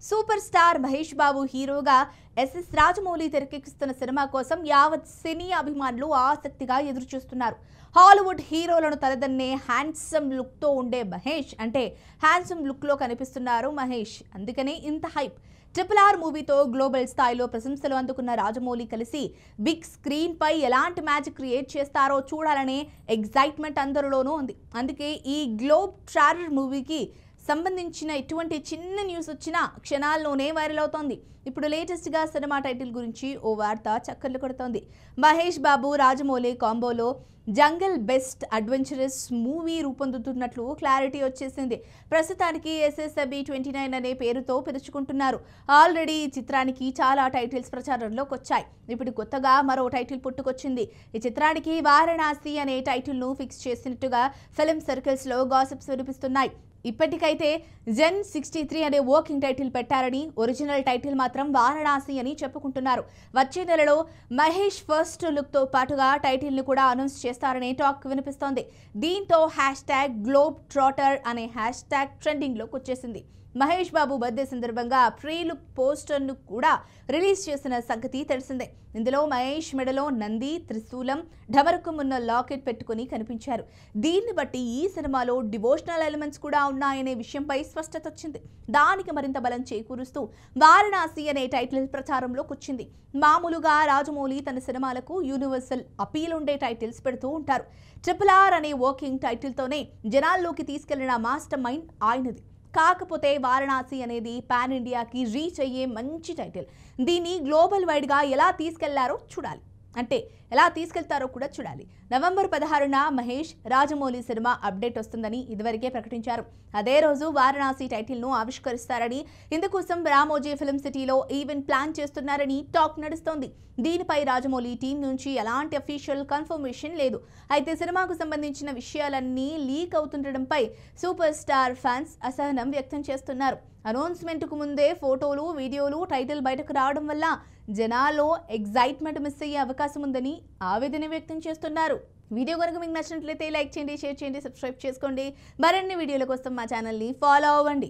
Super star Mahesh Babu హీరోగా SS Rajamouli తెరకెక్కిస్తున్న cinema కోసం యావత్ సినీ అభిమానులు ఆసక్తిగా ఎదురుచూస్తున్నారు. హాలీవుడ్ హీరోలను తలదన్నే హ్యాండ్సమ్ లుక్ తో ఉండే మహేష్ అంటే హ్యాండ్సమ్ లుక్ లో కనిపిస్తున్నారు మహేష్. అందుకనే ఇంత హైప్. RRR మూవీతో గ్లోబల్ స్థాయిలో ప్రశంసలు అందుకున్న రాజమౌళి కలిసి బిగ్ స్క్రీన్ పై ఎలాంటి మ్యాజిక్ క్రియేట్ చేస్తారో చూడాలనే ఎగ్జైట్మెంట్ అందరిలోనూ ఉంది. అందుకే ఈ గ్లోబ్ ట్రారర్ మూవీకి సంబంధించిన ఎటువంటి చిన్న న్యూస్ వచ్చినా క్షణాల్లోనే వైరల్ అవుతోంది. ఇప్పుడు లేటెస్ట్గా సినిమా టైటిల్ గురించి ఓ వార్త చక్కర్లు కొడుతోంది. మహేష్ బాబు రాజమౌళి కాంబోలో జంగల్ బెస్ట్ అడ్వెంచరస్ మూవీ రూపొందుతున్నట్లు క్లారిటీ వచ్చేసింది. ప్రస్తుతానికి SSB29 అనే పేరుతో పిలుచుకుంటున్నారు. ఆల్రెడీ ఈ చిత్రానికి చాలా టైటిల్స్ ప్రచారంలోకి వచ్చాయి. ఇప్పుడు కొత్తగా మరో టైటిల్ పుట్టుకొచ్చింది. ఈ చిత్రానికి వారణాసి అనే టైటిల్ను ఫిక్స్ చేసినట్టుగా ఫిల్మ్ సర్కిల్స్లో గాసిప్స్ వినిపిస్తున్నాయి. ఇప్పటికైతే జెన్ 63 అనే వర్కింగ్ టైటిల్ పెట్టారని, ఒరిజినల్ టైటిల్ మాత్రం వారణాసి అని చెప్పుకుంటున్నారు. వచ్చే నెలలో మహేష్ ఫస్ట్ లుక్ తో పాటుగా టైటిల్ ను కూడా అనౌన్స్ చేస్తారనే టాక్ వినిపిస్తోంది. దీంతో #గ్లోబ్ ట్రాటర్ అనే హ్యాష్ట్యాగ్ ట్రెండింగ్ లోకి వచ్చేసింది. మహేష్ బాబు బర్త్డే సందర్భంగా ప్రీ లుక్ పోస్టర్ ను కూడా రిలీజ్ చేసిన సంగతి తెలిసిందే. ఇందులో మహేష్ మెడలో నంది, త్రిశూలం, ఢమరుకం ఉన్న లాకెట్ పెట్టుకుని కనిపించారు. దీన్ని బట్టి ఈ సినిమాలో డివోషనల్ ఎలిమెంట్స్ కూడా ఉన్నాయనే విషయంపై స్పష్టత వచ్చింది. దానికి మరింత బలం చేకూరుస్తూ వారణాసి అనే టైటిల్ ప్రచారంలోకి వచ్చింది. మామూలుగా రాజమౌళి తన సినిమాలకు యూనివర్సల్ అపీల్ ఉండే టైటిల్స్ పెడుతూ ఉంటారు. RRR అనే వర్కింగ్ టైటిల్తోనే జనాల్లోకి తీసుకెళ్లిన మాస్టర్ మైండ్ ఆయనది. కాకపోతే వారణాసి అనేది పాన్ ఇండియాకి రీచ్ అయ్యే మంచి టైటిల్. దీన్ని గ్లోబల్ వైడ్గా ఎలా తీసుకెళ్లారో చూడాలి. అంటే ఎలా తీసుకెళ్తారో కూడా చూడాలి. నవంబర్ 16న మహేష్ రాజమౌళి సినిమా అప్డేట్ వస్తుందని ఇదివరకే ప్రకటించారు. అదే రోజు వారణాసి టైటిల్ను ఆవిష్కరిస్తారని, ఇందుకోసం రామోజీ ఫిల్మ్ సిటీలో ఈవెంట్ ప్లాన్ చేస్తున్నారని టాక్ నడుస్తోంది. దీనిపై రాజమౌళి టీం నుంచి ఎలాంటి అఫీషియల్ కన్ఫర్మేషన్ లేదు. అయితే సినిమాకు సంబంధించిన విషయాలన్నీ లీక్ అవుతుండటంపై సూపర్ స్టార్ ఫ్యాన్స్ అసహనం వ్యక్తం చేస్తున్నారు. అనౌన్స్మెంట్కు ముందే ఫోటోలు, వీడియోలు, టైటిల్ బయటకు రావడం వల్ల జనాల్లో ఎగ్జైట్మెంట్ మిస్ అయ్యే అవకాశం ఉందని ఆవేదన వ్యక్తం చేస్తున్నారు. వీడియో కనుక మీకు నచ్చినట్లయితే లైక్ చేయండి, షేర్ చేయండి, సబ్స్క్రైబ్ చేసుకోండి. మరిన్ని వీడియోల కోసం మా ఛానల్ని ఫాలో అవ్వండి.